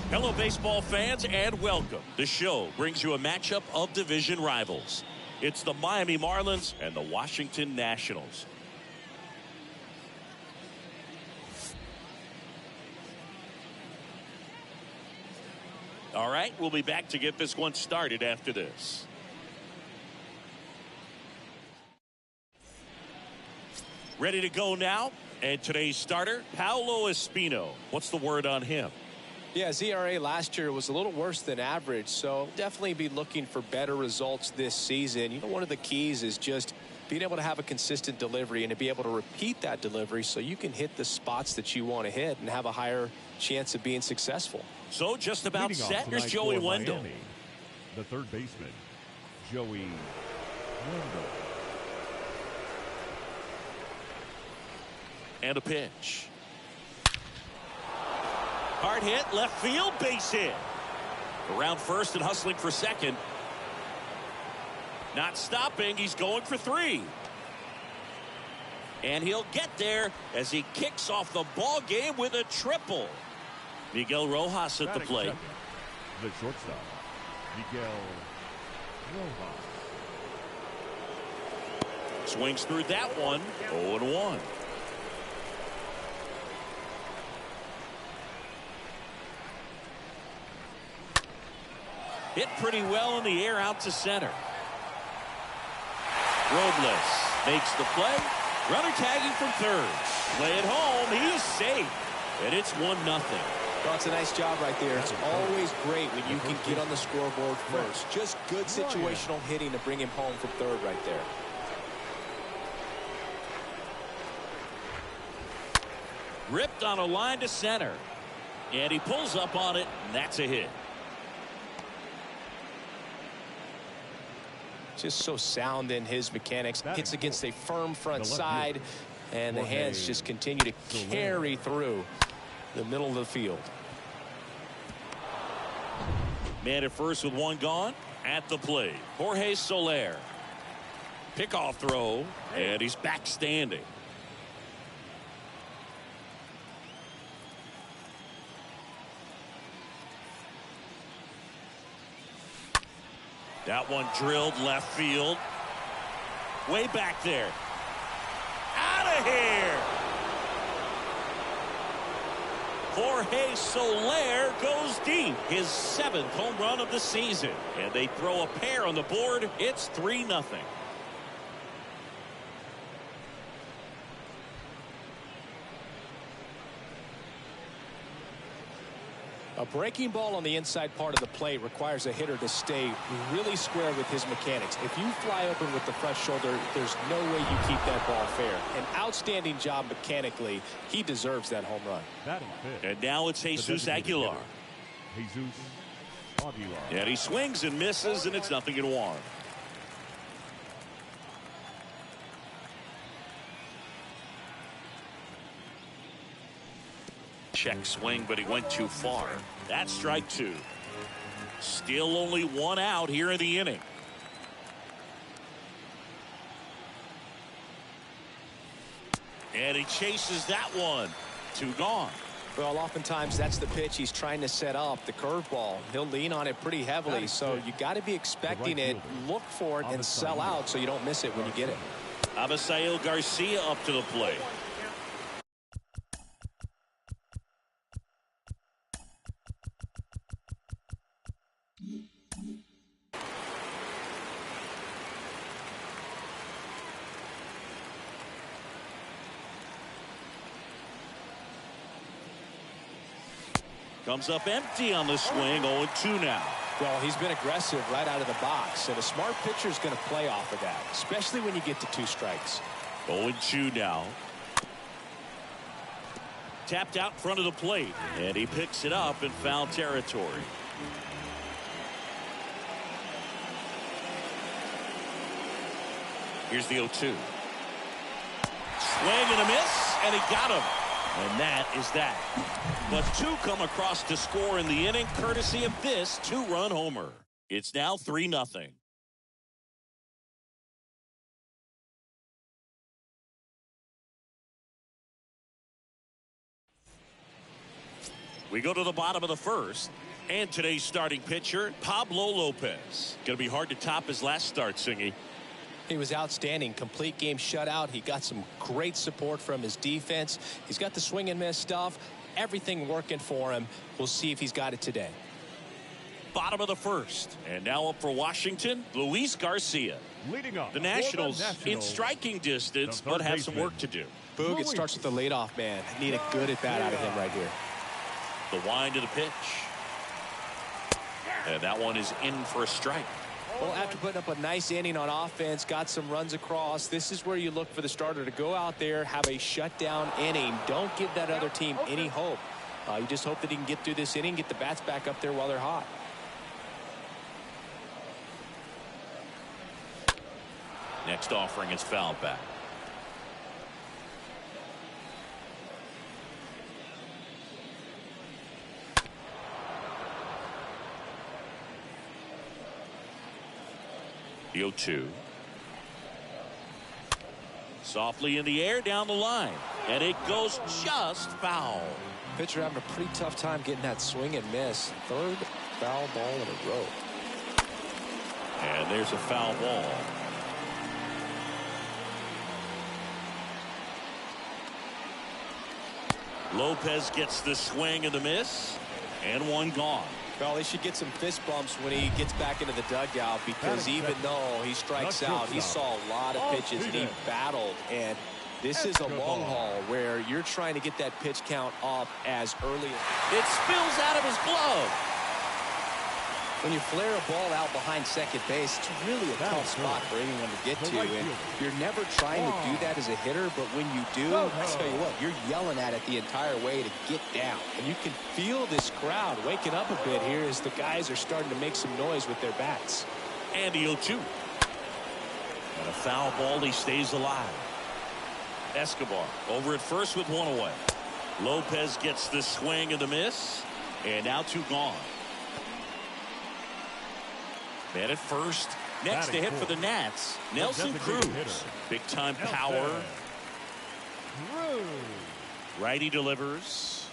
Hello, baseball fans, and welcome. The show brings you a matchup of division rivals. It's the Miami Marlins and the Washington Nationals. All right, we'll be back to get this one started after this. Ready to go now, and today's starter, Paolo Espino. What's the word on him? Yeah, his ERA last year was a little worse than average, so definitely be looking for better results this season. You know, one of the keys is just being able to have a consistent delivery and to be able to repeat that delivery so you can hit the spots that you want to hit and have a higher chance of being successful. So just about set. Here's Joey Wendell. Miami, the third baseman, Joey Wendell. And a pitch. Hard hit, left field, base hit. Around first and hustling for second. Not stopping, he's going for three. And he'll get there as he kicks off the ball game with a triple. Miguel Rojas at the plate. The shortstop, Miguel Rojas. Swings through that one, 0-1. Hit pretty well in the air out to center. Robles makes the play. Runner tagging from third. Play it home. He is safe. And it's 1-0. Well, it's a nice job right there. It's always great when you can get on the scoreboard first. Just good situational hitting to bring him home from third right there. Ripped on a line to center. And he pulls up on it, and that's a hit. Just so sound in his mechanics. Hits against a firm front side, and the hands just continue to carry through the middle of the field. Man at first with one gone. At the plate, Jorge Soler. Pickoff throw, and he's back standing. That one drilled left field. Way back there. Out of here. Jorge Soler goes deep. His 7th home run of the season. And they throw a pair on the board. It's 3-0. A breaking ball on the inside part of the plate requires a hitter to stay really square with his mechanics. If you fly open with the front shoulder, there's no way you keep that ball fair. An outstanding job mechanically. He deserves that home run. And now it's Jesus Aguilar. Jesus Aguilar. And he swings and misses, and it's 0-1. Check swing, but he went too far. That's strike 2. Still only 1 out here in the inning. And he chases that one. 2 gone. Well, oftentimes that's the pitch he's trying to set up, the curveball. He'll lean on it pretty heavily, so you got to be expecting it, look for it, and sell out so you don't miss it when you get it. Abisail Garcia up to the plate. Comes up empty on the swing. 0-2 now. Well, he's been aggressive right out of the box, and a smart pitcher is going to play off of that, especially when you get to 2 strikes. 0-2 now. Tapped out in front of the plate, and he picks it up in foul territory. Here's the 0-2. Swing and a miss, and he got him. And that is that. But two come across to score in the inning, courtesy of this two-run homer. It's now 3-0. We go to the bottom of the first. And today's starting pitcher, Pablo Lopez. Going to be hard to top his last start, Singy. He was outstanding. Complete game shutout. He got some great support from his defense. He's got the swing and miss stuff. Everything working for him. We'll see if he's got it today. Bottom of the first. And now up for Washington, Luis Garcia. Leading up. The Nationals in striking distance, but have some work to do. Boog, it starts with the leadoff man. Need a good at bat out of him right here. The wind of the pitch. And that one is in for a strike. Well, after putting up a nice inning on offense, got some runs across, this is where you look for the starter to go out there, have a shutdown inning. Don't give that other team any hope. You just hope that he can get through this inning, get the bats back up there while they're hot. Next offering is fouled back. The 0-2. Softly in the air down the line. And it goes just foul. Pitcher having a pretty tough time getting that swing and miss. Third foul ball in a row. And there's a foul ball. Lopez gets the swing and the miss. And one gone. Well, he should get some fist bumps when he gets back into the dugout, because even though he strikes out, he saw a lot of pitches and he battled. And this is a long haul where you're trying to get that pitch count up as early as it spills out of his glove. When you flare a ball out behind second base, it's really a tough spot for anyone to get to. And you're never trying to do that as a hitter, but when you do, I tell you what, you're yelling at it the entire way to get down. And you can feel this crowd waking up a bit here as the guys are starting to make some noise with their bats. And the 0-2. And a foul ball, he stays alive. Escobar over at first with one away. Lopez gets the swing and the miss. And now two gone. Man at first. Next to hit for the Nats, Nelson Cruz. Big time power. Righty delivers.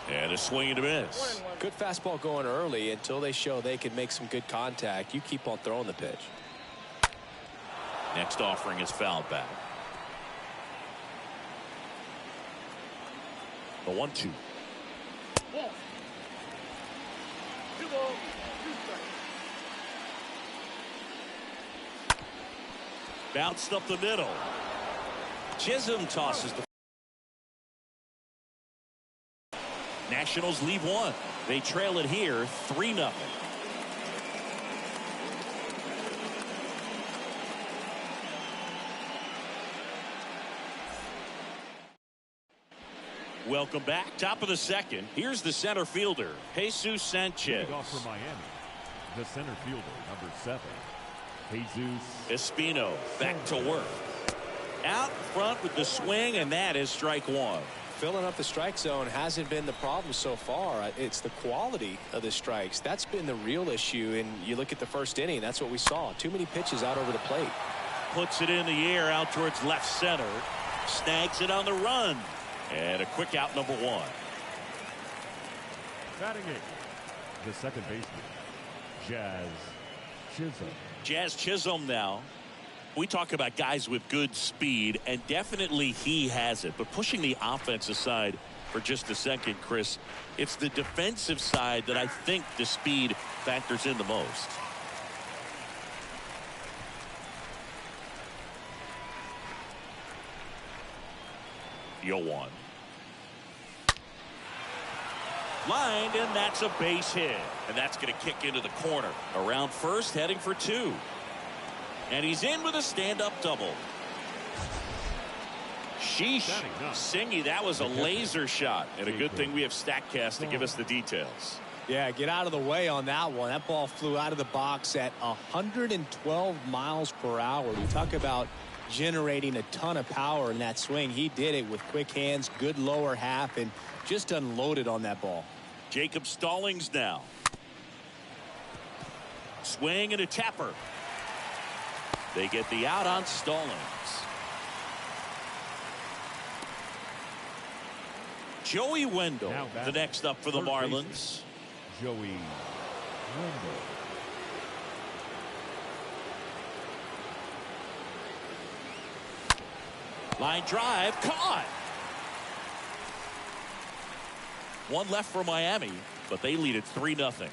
And a swing and a miss. Good fastball going early until they show they can make some good contact. You keep on throwing the pitch. Next offering is fouled back. The 1-2. Bounced up the middle. Chisholm tosses the. Nationals lead one. They trail it here 3-0. Welcome back. Top of the second. Here's the center fielder, Jesus Sanchez. Leading off for Miami, the center fielder, number 7. Jesus Espino back to work. Out front with the swing, and that is strike one. Filling up the strike zone hasn't been the problem so far. It's the quality of the strikes. That's been the real issue. And you look at the first inning, that's what we saw. Too many pitches out over the plate. Puts it in the air out towards left center. Snags it on the run. And a quick out, number one. Batting it, the second baseman, Jazz Chisholm now. We talk about guys with good speed, and definitely he has it. But pushing the offense aside for just a second, Chris, it's the defensive side that I think the speed factors in the most. Yo one. Lined, and that's a base hit. And that's going to kick into the corner. Around first, heading for two. And he's in with a stand-up double. Sheesh. Singy, that was a laser shot. And a good thing we have StatCast to give us the details. Yeah, get out of the way on that one. That ball flew out of the box at 112 miles per hour. You talk about generating a ton of power in that swing. He did it with quick hands, good lower half, and just unloaded on that ball. Jacob Stallings now. Swing and a tapper. They get the out on Stallings. Joey Wendell, the next up for the Marlins. Joey Wendell. Line drive, caught. One left for Miami, but they lead it 3-0.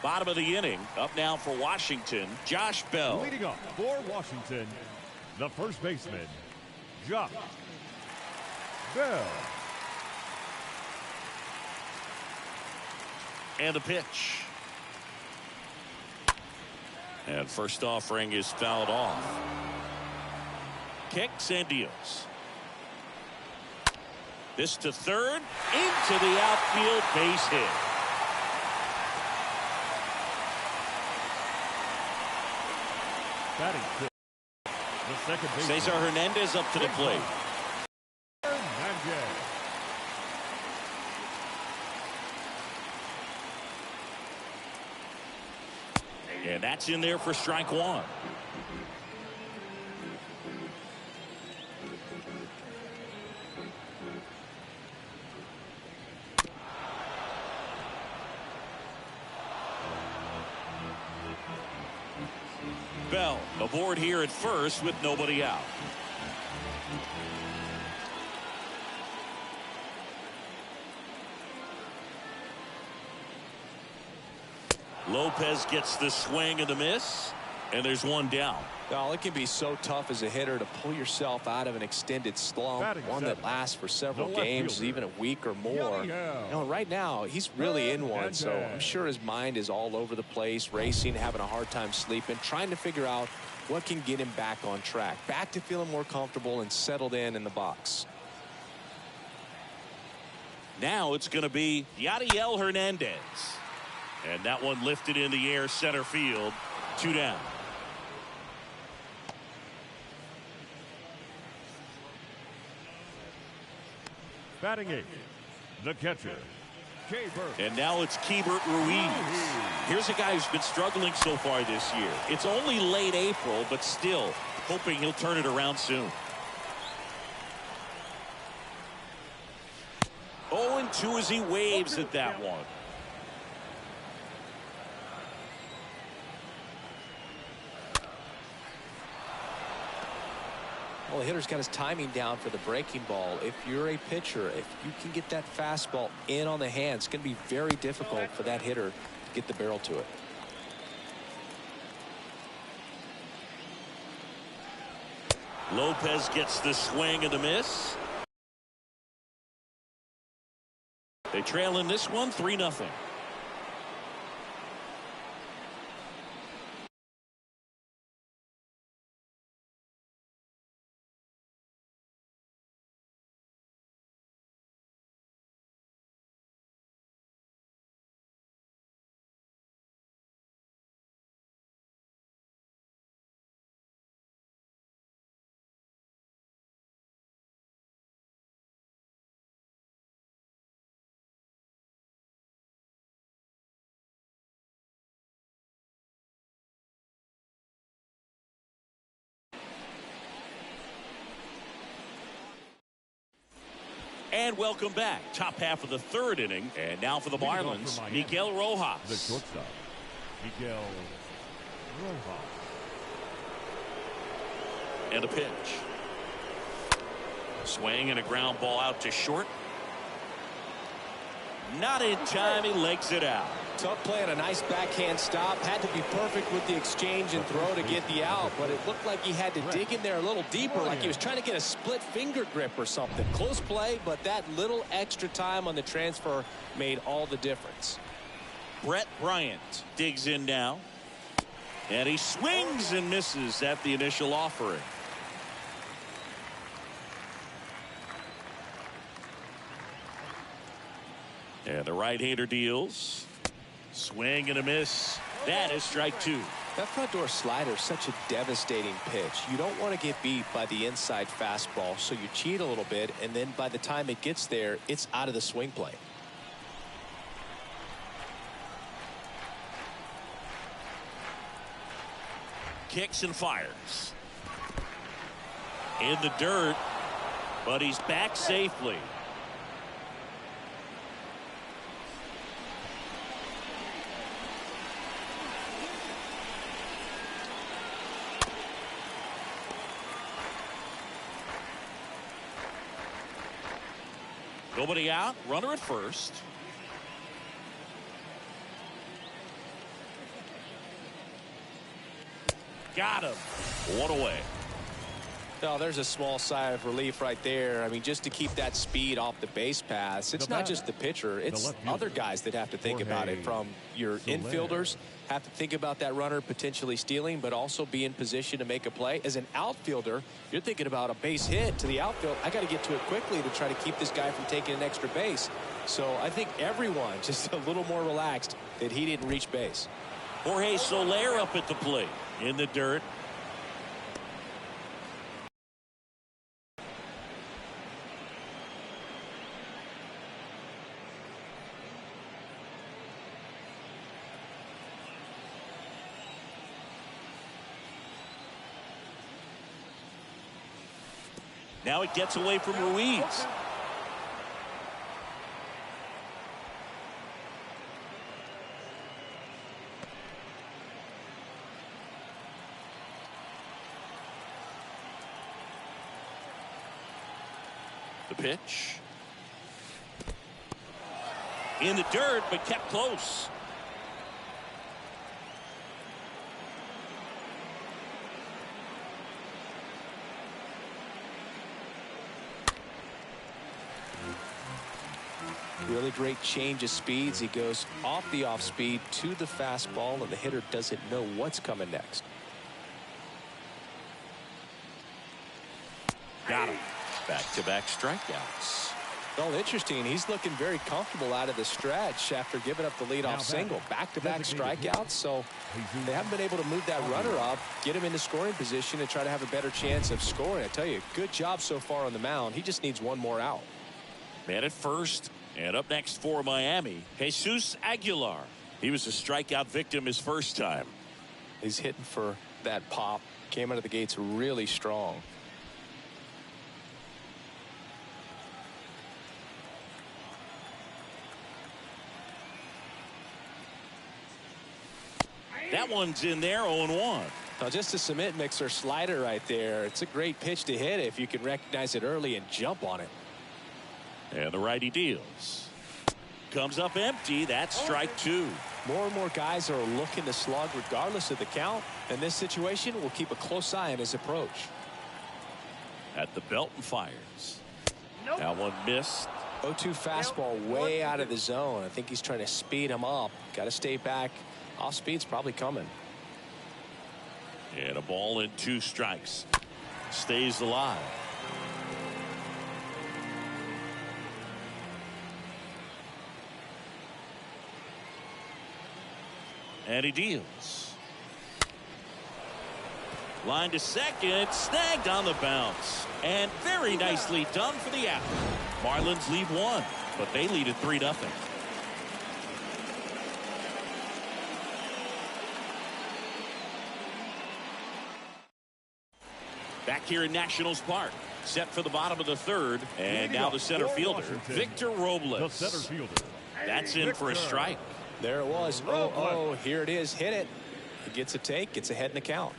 Bottom of the inning. Up now for Washington, Josh Bell. Leading off for Washington, the first baseman, Josh Bell. And a pitch. And first offering is fouled off. Kicks and deals. This to third. Into the outfield, base hit. Batting fifth, the second baseman, Cesar Hernandez up to the plate. Hernandez. And that's in there for strike one. Bell aboard here at first with nobody out. Lopez gets the swing and the miss, and there's one down. Well, it can be so tough as a hitter to pull yourself out of an extended slump, one that lasts for several games, even a week or more. You know, right now, he's really in one, so I'm sure his mind is all over the place, racing, having a hard time sleeping, trying to figure out what can get him back on track, back to feeling more comfortable and settled in the box. Now it's going to be Yadiel Hernandez. And that one lifted in the air center field. 2 down. Batting eighth, the catcher, Keibert. And now it's Keibert Ruiz. Here's a guy who's been struggling so far this year. It's only late April, but still hoping he'll turn it around soon. 0-2 as he waves at that one. Well, the hitter's got his timing down for the breaking ball. If you're a pitcher, if you can get that fastball in on the hand, it's going to be very difficult for that hitter to get the barrel to it. Lopez gets the swing and the miss. They trail in this one 3-0. And welcome back. Top half of the third inning. And now for the Marlins, Miguel Rojas. The shortstop, Miguel Rojas. And a pitch. Swing and a ground ball out to short. Not in time. He legs it out. Tough play and a nice backhand stop. Had to be perfect with the exchange and throw to get the out, but it looked like he had to dig in there a little deeper, like he was trying to get a split finger grip or something. Close play, but that little extra time on the transfer made all the difference. Brett Bryant digs in now. And he swings and misses at the initial offering. And the right-hander deals. Swing and a miss. That is strike 2. That front door slider is such a devastating pitch. You don't want to get beat by the inside fastball, so you cheat a little bit, and then by the time it gets there, it's out of the swing plane. Kicks and fires. In the dirt, but he's back safely. Nobody out, runner at first. Got him. One away. Oh, there's a small sigh of relief right there. I mean, just to keep that speed off the base paths. It's not just the pitcher. It's other guys that have to think about it. From your infielders have to think about that runner potentially stealing, but also be in position to make a play. As an outfielder, you're thinking about a base hit to the outfield. I got to get to it quickly to try to keep this guy from taking an extra base. So I think everyone just a little more relaxed that he didn't reach base. Jorge Soler up at the plate. In the dirt. Now it gets away from Ruiz. The pitch. In the dirt, but kept close. Really great change of speeds. He goes off the off speed to the fastball, and the hitter doesn't know what's coming next. Got him. Back-to-back strikeouts. Well, interesting. He's looking very comfortable out of the stretch after giving up the leadoff single. Back-to-back strikeouts, so they haven't been able to move that runner up, get him into scoring position, and try to have a better chance of scoring. I tell you, good job so far on the mound. He just needs one more out. Man at first, and up next for Miami, Jesus Aguilar. He was a strikeout victim his first time. He's hitting for that pop. Came out of the gates really strong. That one's in there, 0-1. Now, just a cement mixer slider right there. It's a great pitch to hit if you can recognize it early and jump on it. And the righty deals. Comes up empty. That's strike 2. More and more guys are looking to slug regardless of the count. In this situation, we'll keep a close eye on his approach. At the belt and fires. That one missed. 0-2 fastball way out of the zone. I think he's trying to speed him up. Got to stay back. Off speed's probably coming. And a ball and 2 strikes. Stays alive. And he deals. Line to second. Snagged on the bounce. And very nicely done for the out. Marlins lead 1, but they lead at 3-0. Back here in Nationals Park. Set for the bottom of the 3rd. And now the center fielder, Victor Robles. The center fielder. That's in for a strike. There it was. Oh, here it is. Hit it. He gets a take. Gets ahead in the count.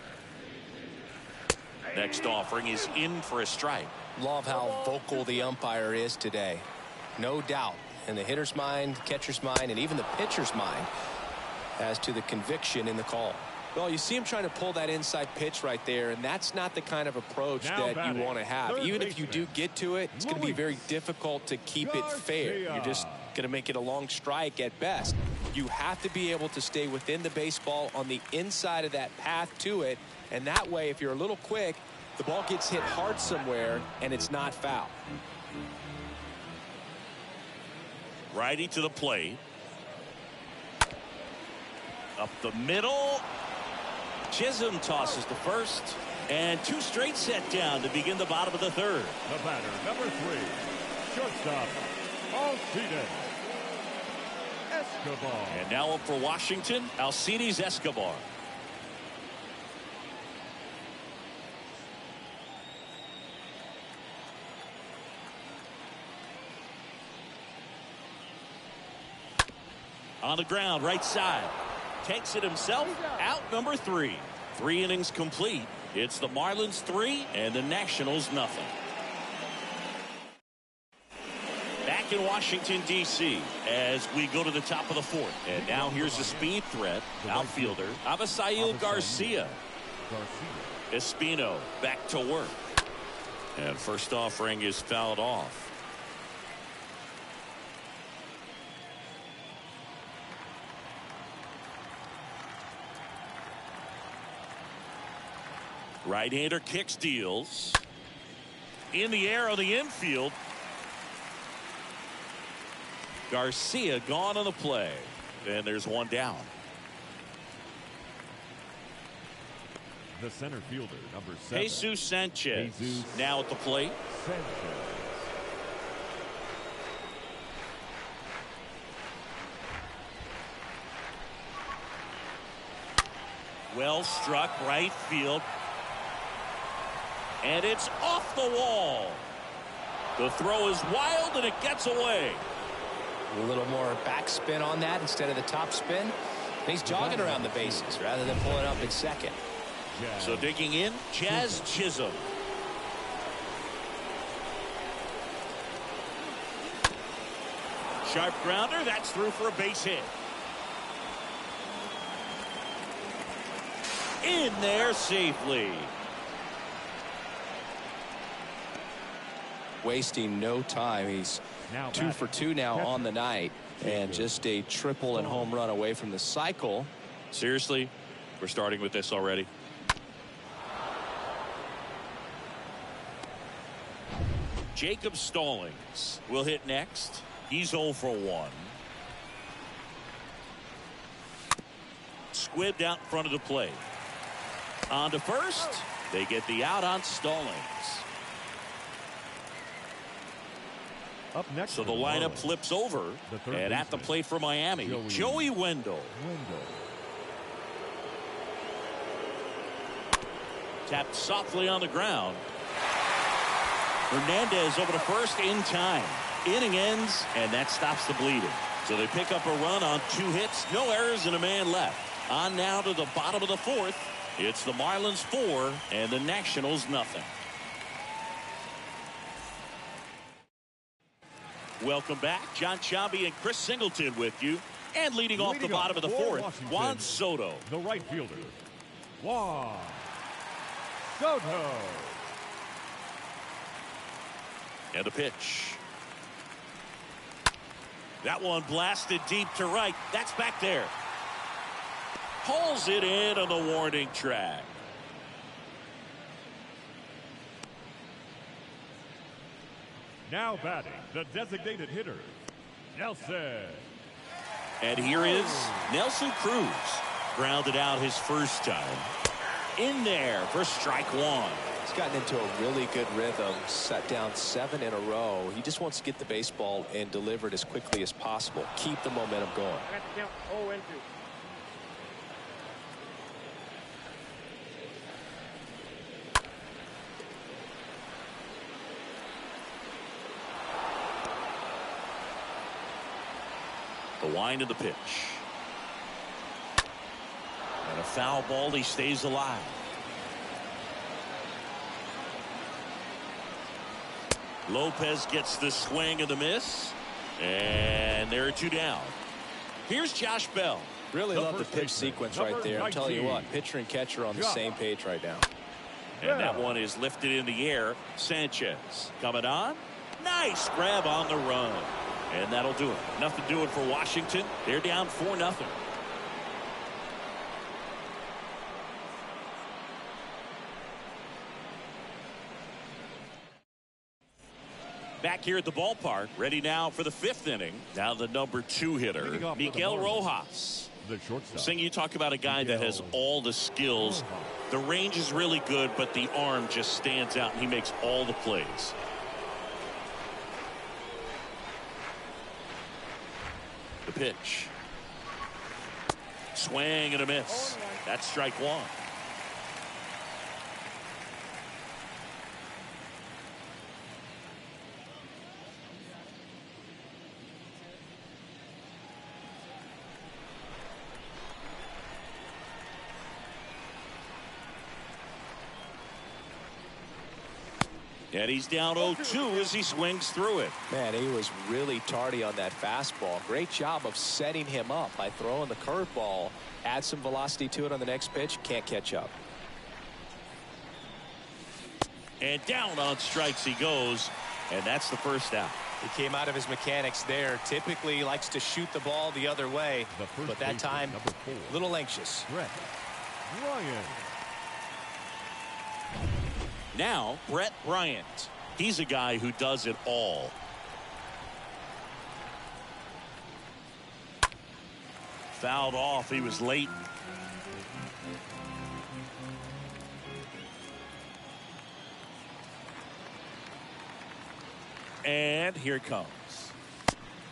Next offering is in for a strike. Love how vocal the umpire is today. No doubt. In the hitter's mind, catcher's mind, and even the pitcher's mind as to the conviction in the call. Well, you see him trying to pull that inside pitch right there, and that's not the kind of approach that you want to have. Even if you do get to it, it's going to be very difficult to keep it fair. You're just going to make it a long strike at best. You have to be able to stay within the baseball on the inside of that path to it, and that way, if you're a little quick, the ball gets hit hard somewhere, and it's not foul. Righty to the plate. Up the middle. Chisholm tosses to first. And 2 straight set down to begin the bottom of the 3rd. The batter, number 3, shortstop, Alcides Escobar. And now up for Washington, Alcides Escobar. On the ground, right side. Takes it himself. Out number 3. 3 innings complete. It's the Marlins 3 and the Nationals nothing. Back in Washington, D.C. as we go to the top of the 4th. And now here's the speed threat. Outfielder Avisail Garcia. Espino back to work. And first offering is fouled off. Right-hander kick steals. In the air on the infield. Garcia gone on the play. And there's one down. The center fielder, number 7. Jesus Sanchez. Now at the plate. Sanchez. Well struck right field. And it's off the wall. The throw is wild and it gets away. A little more backspin on that instead of the top spin. And he's jogging around the bases rather than pulling up in second. So digging in, Jazz Chisholm. Sharp grounder, that's through for a base hit. In there safely. Wasting no time. He's 2 for 2 now on the night, and just a triple and home run away from the cycle. Seriously, we're starting with this already. Jacob Stallings will hit next. He's 0 for 1. Squibbed out in front of the plate. On to first. They get the out on Stallings. Up next, so the lineup flips over, and at the plate for Miami, Joey Wendell. Tapped softly on the ground. Hernandez over to first in time. Inning ends, and that stops the bleeding. So they pick up a run on 2 hits, no errors, and a man left. On now to the bottom of the 4th. It's the Marlins 4 and the Nationals nothing. Welcome back. John Chambi and Chris Singleton with you. And leading off the bottom of the 4th, Juan Soto. The right fielder, Juan Soto. And a pitch. That one blasted deep to right. That's back there. Pulls it in on the warning track. Now batting, the designated hitter, Nelson. And here is Nelson Cruz. Grounded out his first time. In there for strike 1. He's gotten into a really good rhythm. Set down 7 in a row. He just wants to get the baseball and deliver it as quickly as possible. Keep the momentum going. The wind of the pitch. And a foul ball. He stays alive. Lopez gets the swing and the miss. And there are 2 down. Here's Josh Bell. Really love the pitch sequence right there. I'm telling you what, pitcher and catcher on the same page right now. And that one is lifted in the air. Sanchez coming on. Nice grab on the run. And that'll do it. Nothing doing for Washington. They're down 4-0. Back here at the ballpark, ready now for the 5th inning. Now the number 2 hitter, Miguel Rojas. The shortstop. Sing, you talk about a guy that has all the skills. The range is really good, but the arm just stands out, and he makes all the plays. The pitch. Swing and a miss. That's strike 1. And he's down 0-2 as he swings through it. Man, he was really tardy on that fastball. Great job of setting him up by throwing the curveball. Add some velocity to it on the next pitch. Can't catch up. And down on strikes he goes. And that's the first out. He came out of his mechanics there. Typically he likes to shoot the ball the other way. But that time, a little anxious. Brett Bryant. Now, Brett Bryant. He's a guy who does it all. Fouled off. He was late. And here it comes.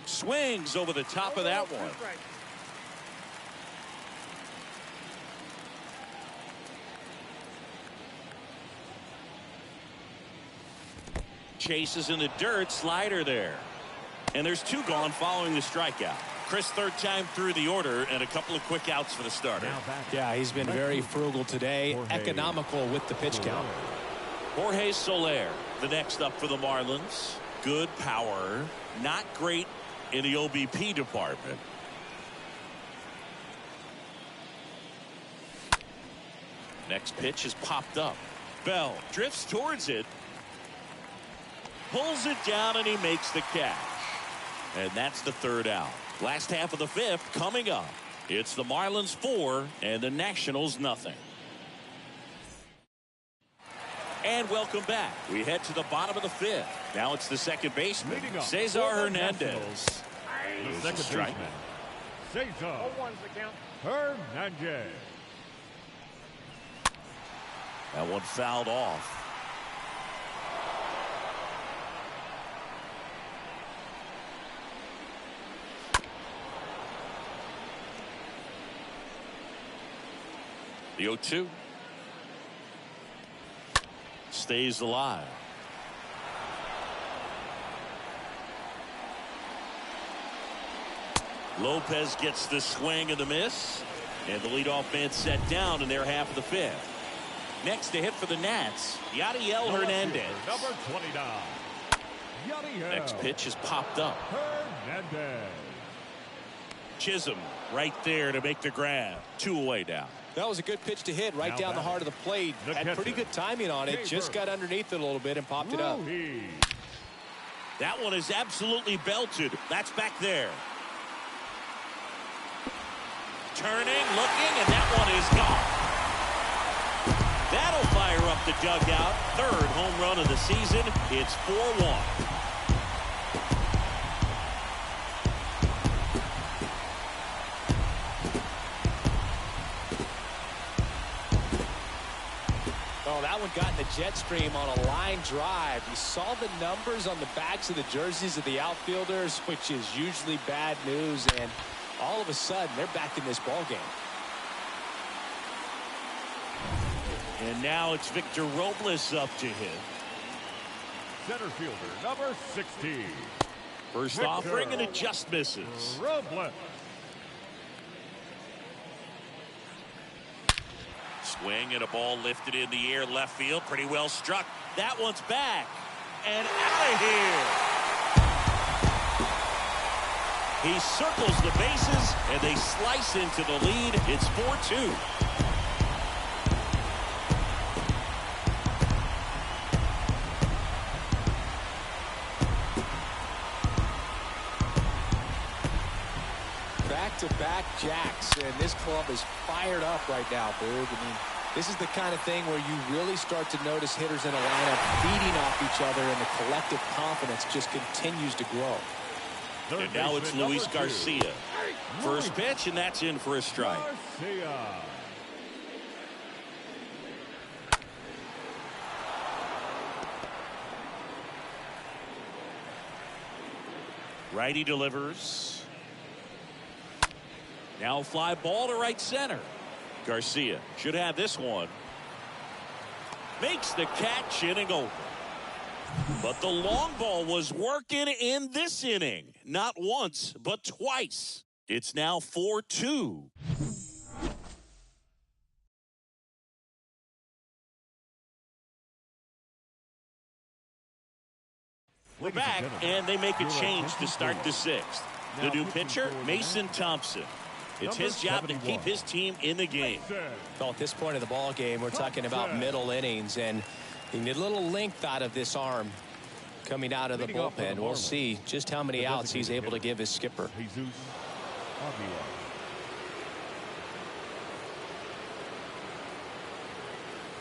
Swings over the top of that one. Chases in the dirt. Slider there. And there's 2 gone following the strikeout. Chris, 3rd time through the order, and a couple of quick outs for the starter. Yeah, he's been very frugal today. Economical with the pitch count. Jorge Soler, the next up for the Marlins. Good power. Not great in the OBP department. Next pitch is popped up. Bell drifts towards it. Pulls it down, and he makes the catch. And that's the 3rd out. Last half of the 5th coming up. It's the Marlins 4 and the Nationals nothing. And welcome back. We head to the bottom of the 5th. Now it's the second baseman, Cesar Hernandez. The second baseman, Cesar Hernandez. That one fouled off. The 0-2 stays alive. Lopez gets the swing and the miss, and the leadoff man set down in their half of the 5th. Next to hit for the Nats, Yadiel Hernandez. Number 29. Yadiel. Next pitch is popped up. Hernandez. Chisholm right there to make the grab. 2 away now. That was a good pitch to hit right down the heart of the plate. Had pretty good timing on it. Just got underneath it a little bit and popped it up. That one is absolutely belted. That's back there. Turning, looking, and that one is gone. That'll fire up the dugout. 3rd home run of the season. It's 4-1. Oh, that one got in the jet stream on a line drive. You saw the numbers on the backs of the jerseys of the outfielders, which is usually bad news, and all of a sudden they're back in this ball game. And now it's Victor Robles up to hit. Center fielder, number 16. First offering, and it just misses. Robles. Swing and a ball lifted in the air, left field, pretty well struck. That one's back and out of here. He circles the bases, and they slice into the lead. It's 4-2. Back-to-back jacks, and this club is fired up right now, Boog. I mean, This is the kind of thing where you really start to notice hitters in a lineup feeding off each other, and the collective confidence just continues to grow. And now it's Luis Garcia. First pitch, and that's in for a strike. Garcia. Righty delivers. Now fly ball to right center. Garcia should have this one. Makes the catch, inning over. But the long ball was working in this inning. Not once, but twice. It's now 4-2. We're back, and they make a change to start the sixth. The new pitcher, Mason Thompson. It's his job to keep his team in the game. Well, at this point of the ball game, we're talking about middle innings, and you need a little length out of this arm coming out of the bullpen. We'll see just how many outs he's able to give his skipper.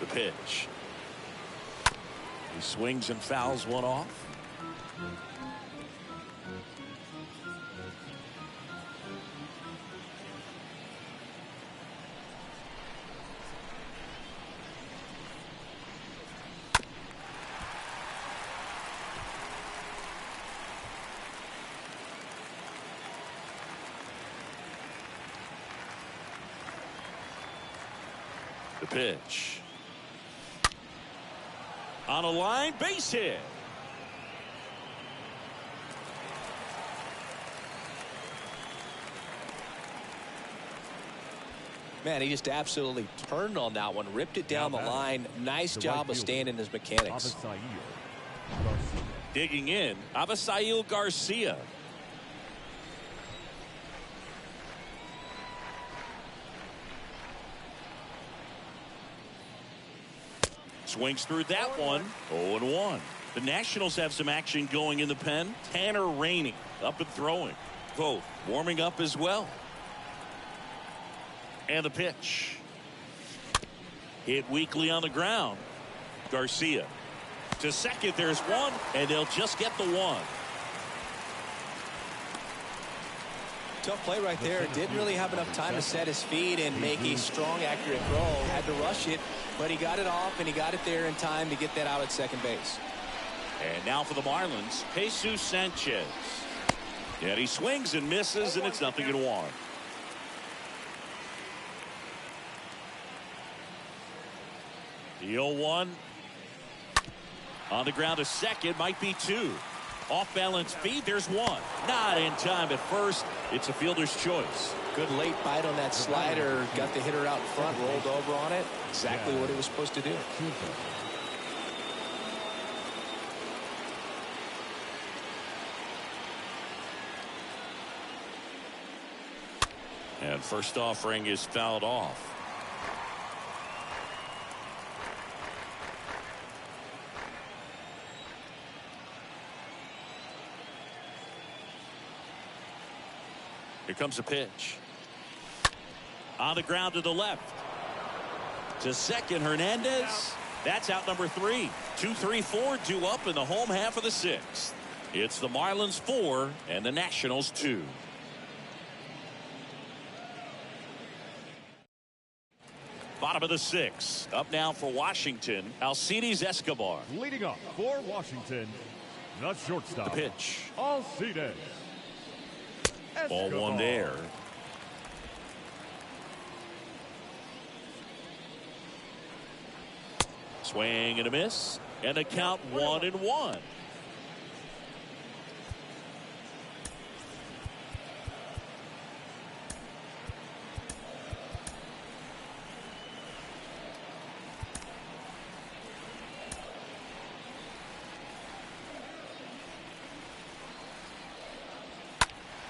The pitch. He swings and fouls one off. The pitch. On a line, base hit. Man, he just absolutely turned on that one, ripped it down the line. Nice job of staying in his mechanics. Digging in, Avisail Garcia. Swings through that one. 0-1. The Nationals have some action going in the pen. Tanner Rainey up and throwing. Both warming up as well. And the pitch. Hit weakly on the ground. Garcia to second. There's one, and they'll just get the one. Tough play right there. Didn't really have enough time to set his feet and make a strong, accurate throw. Had to rush it, but he got it off, and he got it there in time to get that out at second base. And now for the Marlins, Jesus Sanchez. And he swings and misses, and it's 0-1. The 0-1. On the ground to second, might be two. Off balance feed, there's one. Not in time at first. It's a fielder's choice. Good late bite on that slider. Got the hitter out in front, rolled over on it. Exactly what he was supposed to do. And first offering is fouled off. Here comes a pitch. On the ground to the left. To second, Hernandez. That's out number 3. 2-3-4 due up in the home half of the sixth. It's the Marlins 4 and the Nationals 2. Bottom of the sixth. Up now for Washington, Alcides Escobar. Leading up for Washington, the shortstop. The pitch. Alcides. Ball one there. Swing and a miss. And a count 1-1.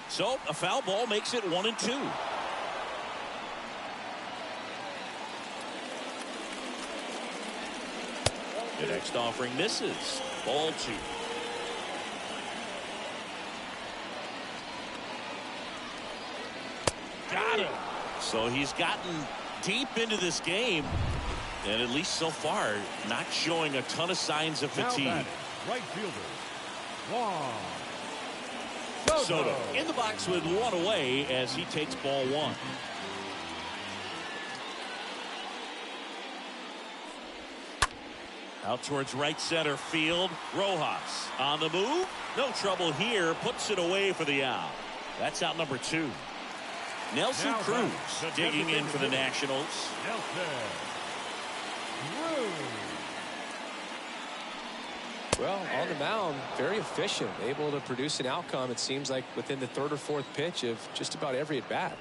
So a foul ball makes it 1-2. The next offering misses. Ball 2. Got him. So he's gotten deep into this game. And at least so far, not showing a ton of signs of fatigue. Right fielder, Juan Soto in the box with one away as he takes ball one. Out towards right center field. Rojas on the move. No trouble here. Puts it away for the out. That's out number 2. Nelson Cruz digging in for the Nationals. Well, on the mound, very efficient, able to produce an outcome, it seems like, within the 3rd or 4th pitch of just about every at bat.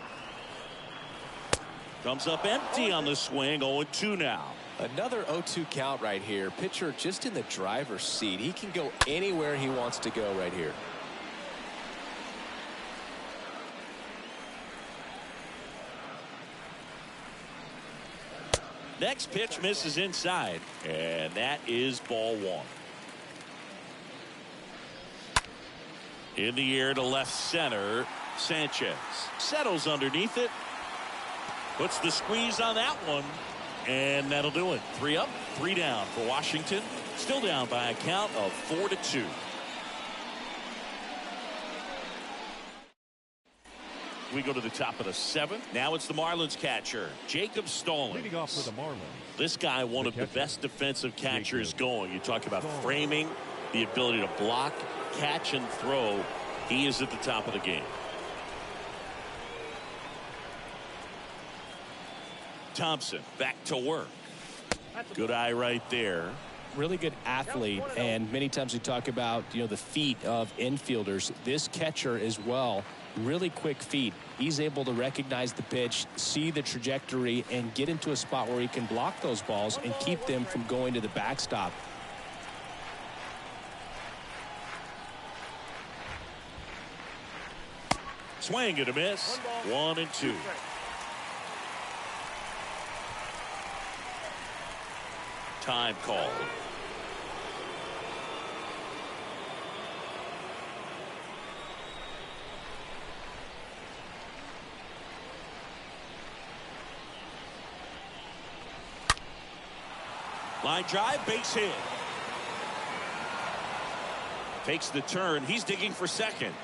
Comes up empty on the swing. 0-2 now. Another 0-2 count right here. Pitcher just in the driver's seat. He can go anywhere he wants to go right here. Next pitch misses inside, and that is ball 1. In the air to left center. Sanchez settles underneath it. Puts the squeeze on that one. And that'll do it. 3 up, 3 down for Washington. Still down by a count of 4-2. We go to the top of the 7th. Now it's the Marlins catcher, Jacob Stalin. Leading off for the Marlins. This guy, one of the best defensive catchers going. You talk about framing, the ability to block, catch, and throw. He is at the top of the game. Thompson back to work. Good eye right there. Really good athlete, and many times we talk about, the feet of infielders. This catcher as well, really quick feet. He's able to recognize the pitch, see the trajectory, and get into a spot where he can block those balls and keep them from going to the backstop. Swing and a miss. 1-2. Time called. Line drive, base hit. Takes the turn. He's digging for second.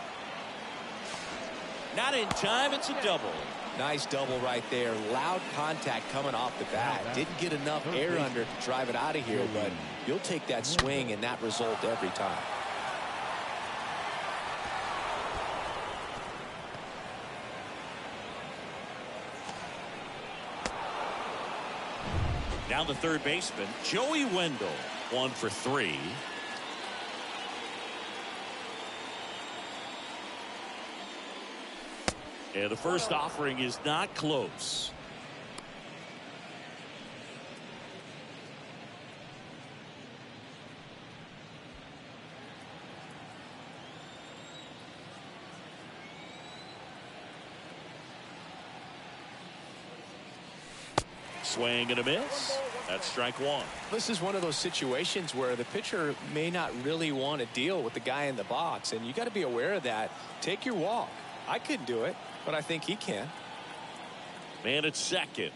Not in time. It's a double. Nice double right there. Loud contact coming off the bat. Didn't get enough air under to drive it out of here, but you'll take that swing and that result every time. Down the third baseman, Joey Wendell. 1 for 3. And the first offering is not close. Swing and a miss. That's strike 1. This is one of those situations where the pitcher may not really want to deal with the guy in the box, and you got to be aware of that. Take your walk. I couldn't do it, but I think he can. Man at second.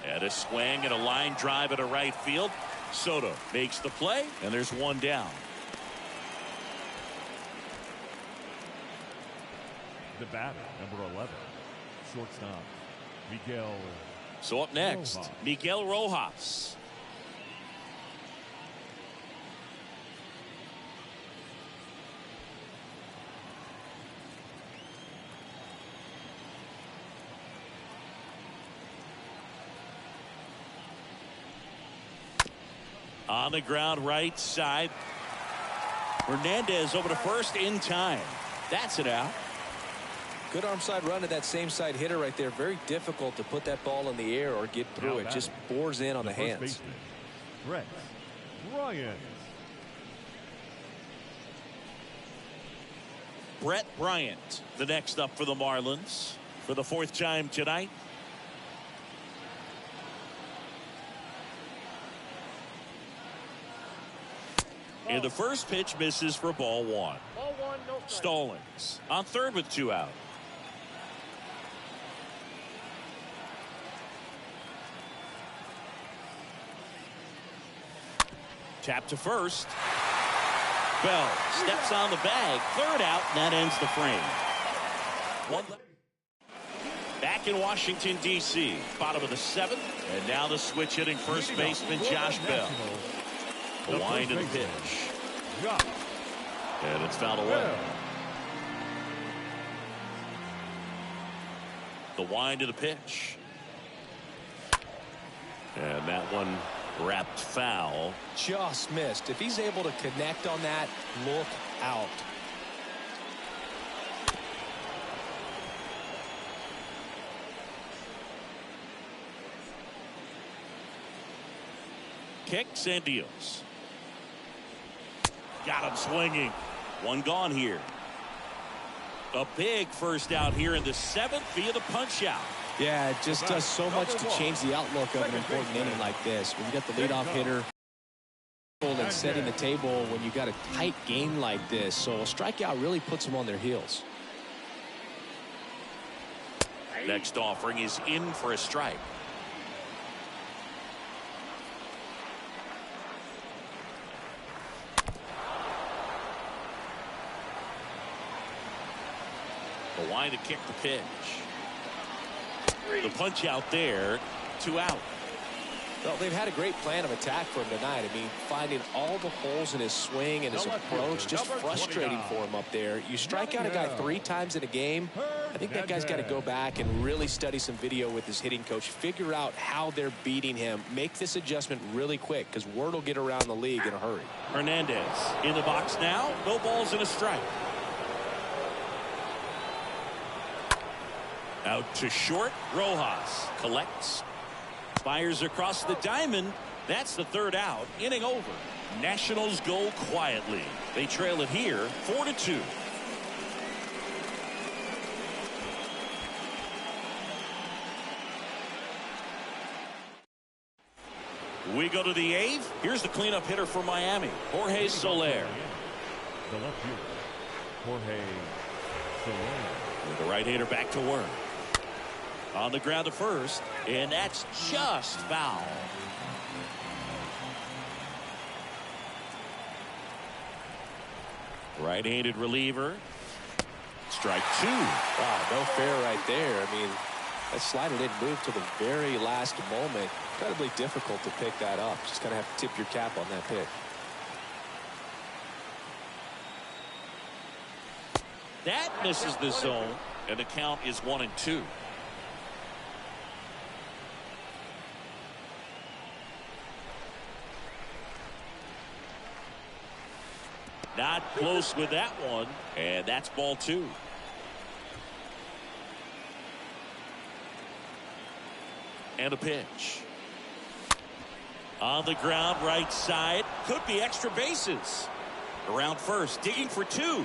And a swing and a line drive at a right field. Soto makes the play, and there's one down. The batter, number 11, shortstop, Miguel. So up next, Rojas. Miguel Rojas. On the ground right side. Hernandez over to first in time. That's it out. Good arm side run to that same side hitter right there. Very difficult to put that ball in the air or get through it. Just bores in on the hands. Baseman, Brett Bryant. Brett Bryant, the next up for the Marlins for the 4th time tonight. And the first pitch misses for ball 1. Ball 1, no strike. Stallings on third with 2 out. Tap to first. Bell steps on the bag. Third out, and that ends the frame. Back in Washington, D.C., bottom of the seventh. And now the switch hitting first baseman Josh Bell. The wind of the pitch. And it's fouled away. The wind of the pitch. And that one wrapped foul. Just missed. If he's able to connect on that, look out. Kicks and deals. Got him swinging. One gone here. A big first out here in the seventh via the punch out. Yeah, it just does so much to change the outlook of an important inning like this. When you got the leadoff hitter and setting the table when you got a tight game like this. So a strikeout really puts them on their heels. Next offering is in for a strike. The line to kick the pitch. The punch out there. 2 out. Well, they've had a great plan of attack for him tonight. I mean, finding all the holes in his swing and his approach, just frustrating for him up there. You strike out a guy 3 times in a game. I think that guy's got to go back and really study some video with his hitting coach. Figure out how they're beating him. Make this adjustment really quick because word will get around the league in a hurry. Hernandez in the box now. No balls and a strike. Out to short. Rojas collects. Fires across the diamond. That's the 3rd out. Inning over. Nationals go quietly. They trail it here 4-2. We go to the 8th. Here's the cleanup hitter for Miami, Jorge Soler. The left fielder, Jorge Soler. With the right-hander back to work. On the ground to first, and that's just foul. Right-handed reliever. Strike 2. Wow, no fair right there. I mean, that slider didn't move to the very last moment. Incredibly difficult to pick that up. Just kind of have to tip your cap on that pick. That misses the zone, and the count is 1-2. Not close with that one, and that's ball 2. And a pitch. On the ground, right side. Could be extra bases. Around first, digging for 2.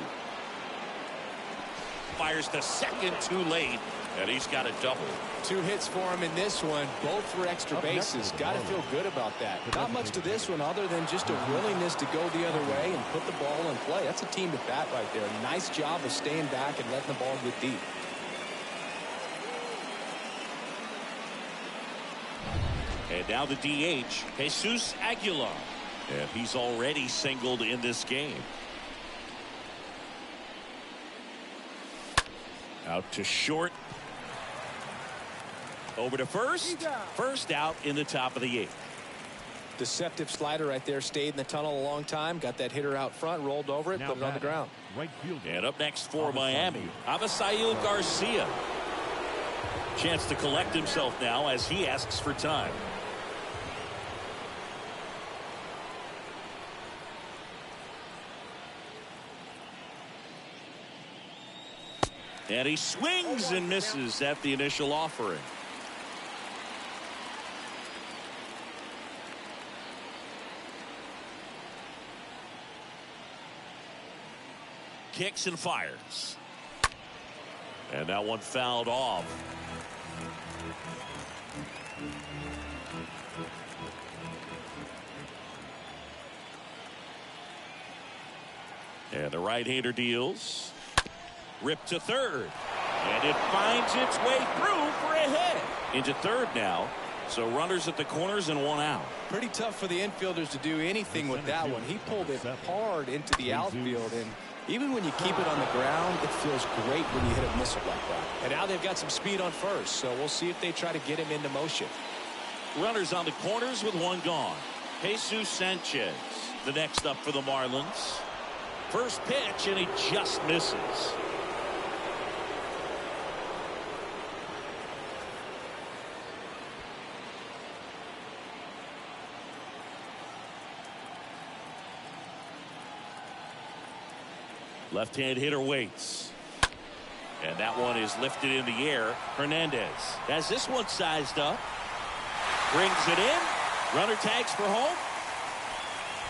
Fires to second too late, and he's got a double. 2 hits for him in this one, both for extra bases. Got to feel good about that. Not much to this one other than just a willingness to go the other way and put the ball in play. That's a team to bat right there. Nice job of staying back and letting the ball get deep. And now the DH, Jesus Aguilar. And he's already singled in this game. Out to short. Over to first. First out in the top of the 8th. Deceptive slider right there. Stayed in the tunnel a long time. Got that hitter out front. Rolled over it. Put it on the ground. Right fielder. And up next for Miami, Avisail Garcia. Chance to collect himself now as he asks for time. And he swings and misses at the initial offering. Kicks and fires. And that one fouled off. And the right-hander deals. Ripped to third. And it finds its way through for a hit. Into third now. So runners at the corners and one out. Pretty tough for the infielders to do anything with that one. He pulled it hard into the outfield, and even when you keep it on the ground, it feels great when you hit a missile like that. And now they've got some speed on first, so we'll see if they try to get him into motion. Runners on the corners with one gone. Jesus Sanchez, the next up for the Marlins. First pitch, and he just misses. Left-hand hitter waits. And that one is lifted in the air. Hernandez has this one sized up. Brings it in. Runner tags for home.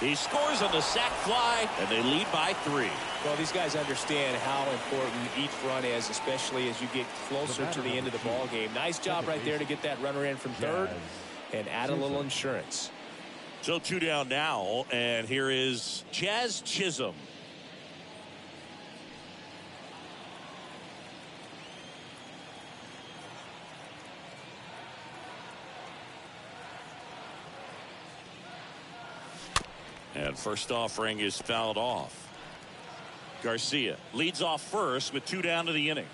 He scores on the sac fly, and they lead by 3. Well, these guys understand how important each run is, especially as you get closer to the end of the ball game. Nice job right there to get that runner in from third and add a little insurance. So 2 down now, and here is Jazz Chisholm. And first offering is fouled off. Garcia leads off first with 2 down to the inning.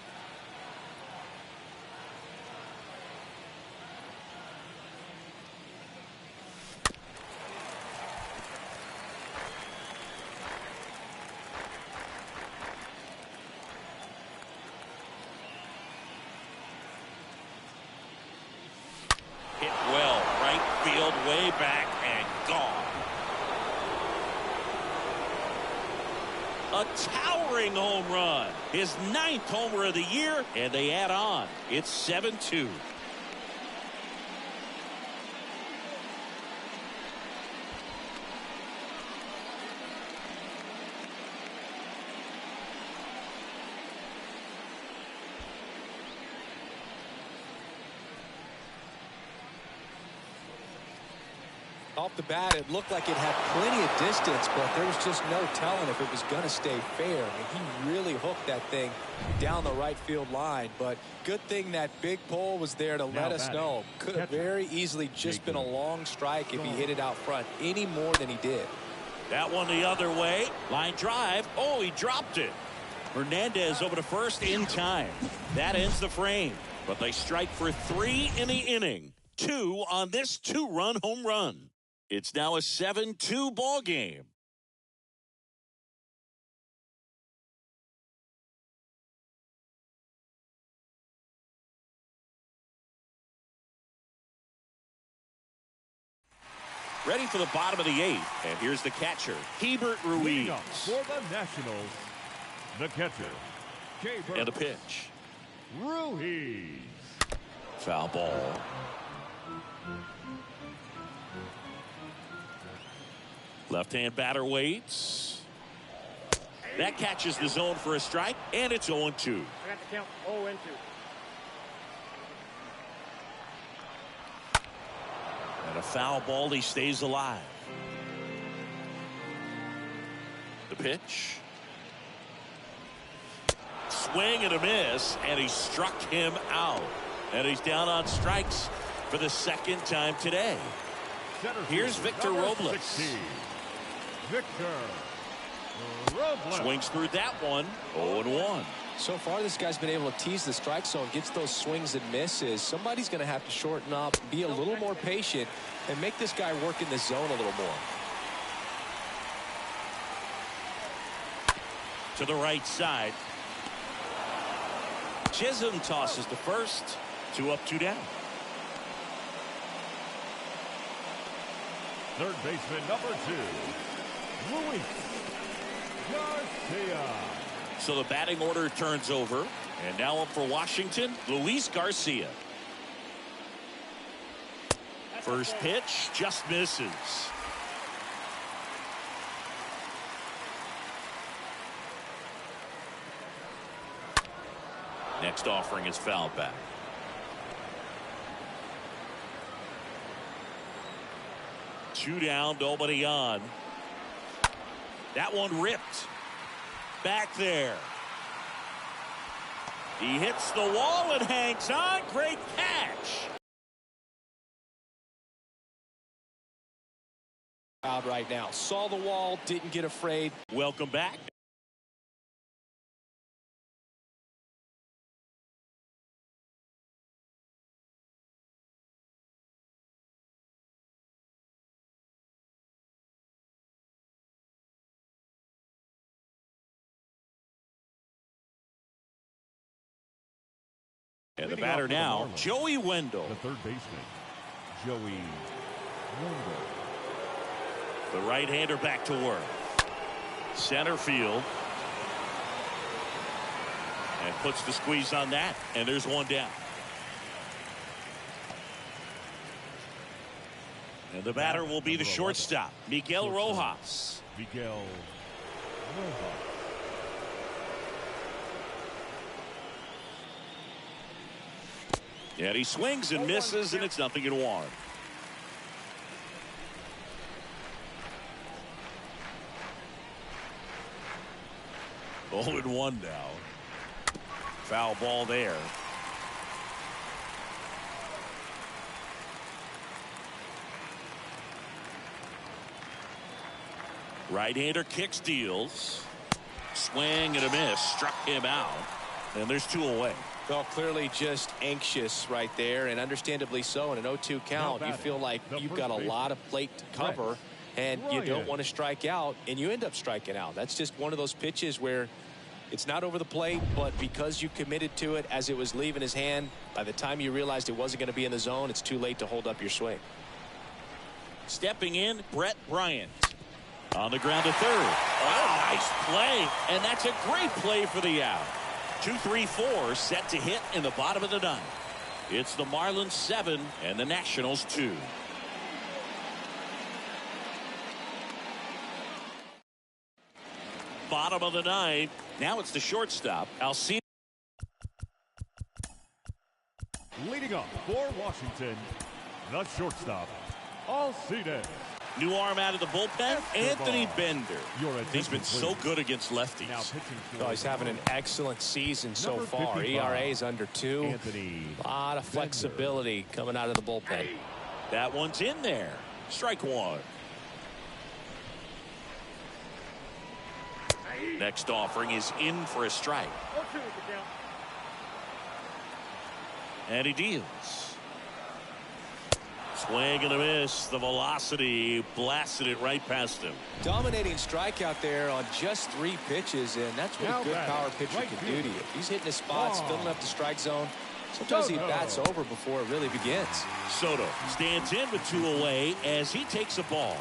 Hit well, right field, way back, and gone. A towering home run. His 9th homer of the year, and they add on. It's 7-2. Off the bat, it looked like it had plenty of distance, but there was just no telling if it was going to stay fair. I mean, he really hooked that thing down the right field line, but good thing that big pole was there to let us know. Could have very easily just been a long strike if he hit it out front any more than he did. That one the other way. Line drive. Oh, he dropped it. Hernandez over to first in time. That ends the frame, but they strike for 3 in the inning. 2 on this 2-run home run. It's now a 7-2 ball game. Ready for the bottom of the 8th, and here's the catcher, Hebert Ruiz. For the Nationals, the catcher, and a pitch. Ruiz. Foul ball. Left-hand batter waits. That catches the zone for a strike, and it's 0-2. I got the count 0-2. And a foul ball, he stays alive. The pitch. Swing and a miss, and he struck him out. And he's down on strikes for the 2nd time today. Here's Victor Robles. 16. Victor Robles. Swings through that one. 0-1. So far, this guy's been able to tease the strike zone, gets those swings and misses. Somebody's going to have to shorten up, be a little more patient, and make this guy work in the zone a little more. To the right side. Chisholm tosses to first. 2 up, 2 down. Third baseman number 2, Luis Garcia. So the batting order turns over, and now up for Washington, Luis Garcia. First pitch just misses. Next offering is fouled back. Two down, nobody on. That one ripped. Back there. He hits the wall and hangs on. Great catch. Out right now. Saw the wall, didn't get afraid. Welcome back. And the batter now, Joey Wendell. The third baseman, Joey Wendell. The right-hander back to work. Center field. And puts the squeeze on that. And there's one down. And the batter will be the shortstop, Miguel Rojas. Miguel Rojas. And he swings and misses, and it's 0-1. Oh, 0-1 now. Foul ball there. Right-hander kick steals. Swing and a miss. Struck him out. And there's 2 away. Well, clearly just anxious right there, and understandably so. In an 0-2 count, you feel like you've got a lot of plate to cover, and you don't want to strike out, and you end up striking out. That's just one of those pitches where it's not over the plate, but because you committed to it as it was leaving his hand, by the time you realized it wasn't going to be in the zone, it's too late to hold up your swing. Stepping in, Brett Bryant. On the ground to third. Oh, nice play, and that's a great play for the out. 2-3-4 set to hit in the bottom of the 9th. It's the Marlins 7 and the Nationals 2. Bottom of the 9th. Now it's the shortstop, Alcina. Leading up for Washington, the shortstop, Alcina. New arm out of the bullpen, Anthony Bender. He's been so good against lefties. Oh, he's having an excellent season so far. ERA is under 2. A lot of flexibility coming out of the bullpen. That one's in there. Strike 1. Next offering is in for a strike. And he deals. Swing and a miss. The velocity blasted it right past him. Dominating strikeout there on just 3 pitches, and that's what a good power pitcher can do to you. He's hitting his spots, filling up the strike zone. Sometimes he bats over before it really begins. Soto stands in with 2 away as he takes a ball.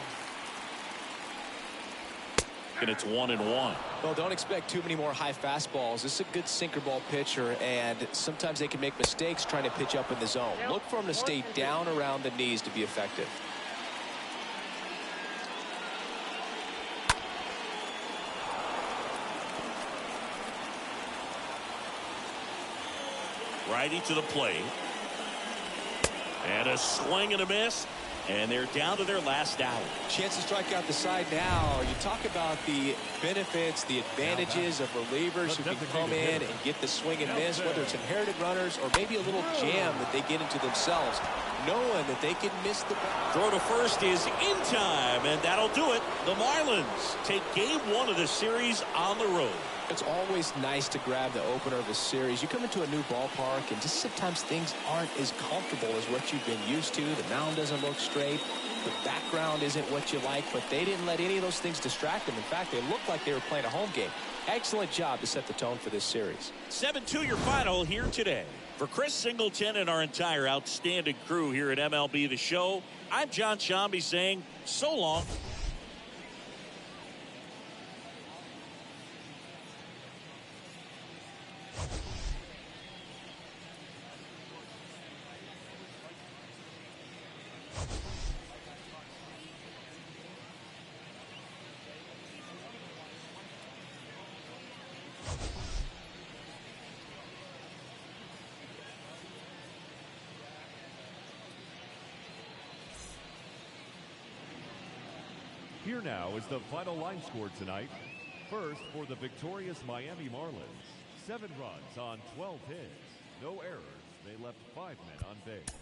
And it's 1-1. Well, don't expect too many more high fastballs. This is a good sinker ball pitcher, and sometimes they can make mistakes trying to pitch up in the zone. Look for him to stay down around the knees to be effective. Righty to the plate. And a swing and a miss. And they're down to their last out. Chance to strike out the side now. You talk about the benefits, the advantages of relievers who can come in and get the swing and miss, whether it's inherited runners or maybe a little jam that they get into themselves, knowing that they can miss the ball. Throw to first is in time, and that'll do it. The Marlins take game 1 of the series on the road. It's always nice to grab the opener of a series. You come into a new ballpark, and just sometimes things aren't as comfortable as what you've been used to. The mound doesn't look straight. The background isn't what you like, but they didn't let any of those things distract them. In fact, they looked like they were playing a home game. Excellent job to set the tone for this series. 7-2 your final here today. For Chris Singleton and our entire outstanding crew here at MLB The Show, I'm John Shambi saying so long. Here now is the final line score tonight. First, for the victorious Miami Marlins, 7 runs on 12 hits. No errors. They left 5 men on base.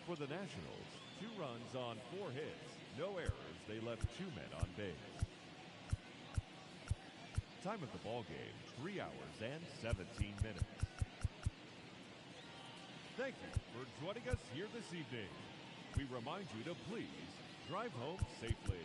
For the Nationals, 2 runs on 4 hits. No errors. They left 2 men on base. Time of the ball game, 3 hours and 17 minutes. Thank you for joining us here this evening. We remind you to please drive home safely.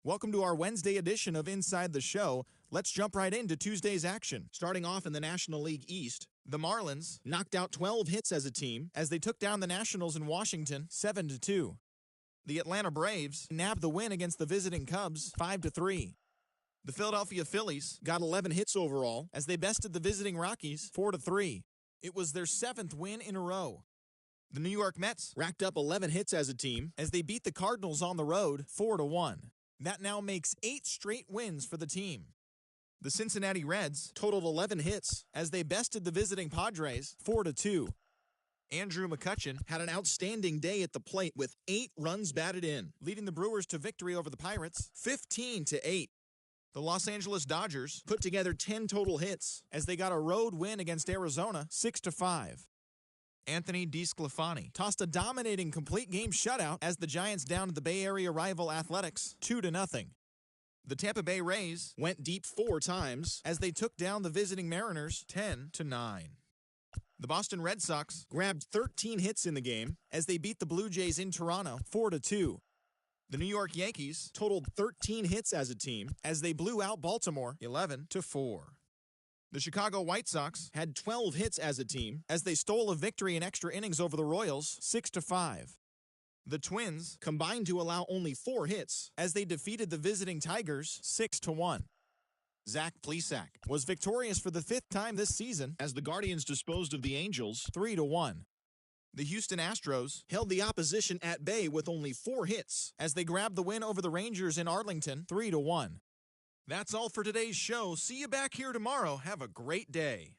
Welcome to our Wednesday edition of Inside the Show. Let's jump right into Tuesday's action. Starting off in the National League East, the Marlins knocked out 12 hits as a team as they took down the Nationals in Washington 7-2. The Atlanta Braves nabbed the win against the visiting Cubs 5-3. The Philadelphia Phillies got 11 hits overall as they bested the visiting Rockies 4-3. It was their 7th win in a row. The New York Mets racked up 11 hits as a team as they beat the Cardinals on the road 4-1. That now makes 8 straight wins for the team. The Cincinnati Reds totaled 11 hits as they bested the visiting Padres 4-2. Andrew McCutchen had an outstanding day at the plate with 8 runs batted in, leading the Brewers to victory over the Pirates 15-8. The Los Angeles Dodgers put together 10 total hits as they got a road win against Arizona 6-5. Anthony DeSclafani tossed a dominating complete game shutout as the Giants downed the Bay Area rival Athletics 2-0. The Tampa Bay Rays went deep 4 times as they took down the visiting Mariners 10-9. The Boston Red Sox grabbed 13 hits in the game as they beat the Blue Jays in Toronto 4-2. The New York Yankees totaled 13 hits as a team as they blew out Baltimore 11-4. The Chicago White Sox had 12 hits as a team as they stole a victory in extra innings over the Royals 6-5. The Twins combined to allow only 4 hits as they defeated the visiting Tigers 6-1. Zach Plesac was victorious for the 5th time this season as the Guardians disposed of the Angels 3-1. The Houston Astros held the opposition at bay with only 4 hits as they grabbed the win over the Rangers in Arlington 3-1. That's all for today's show. See you back here tomorrow. Have a great day.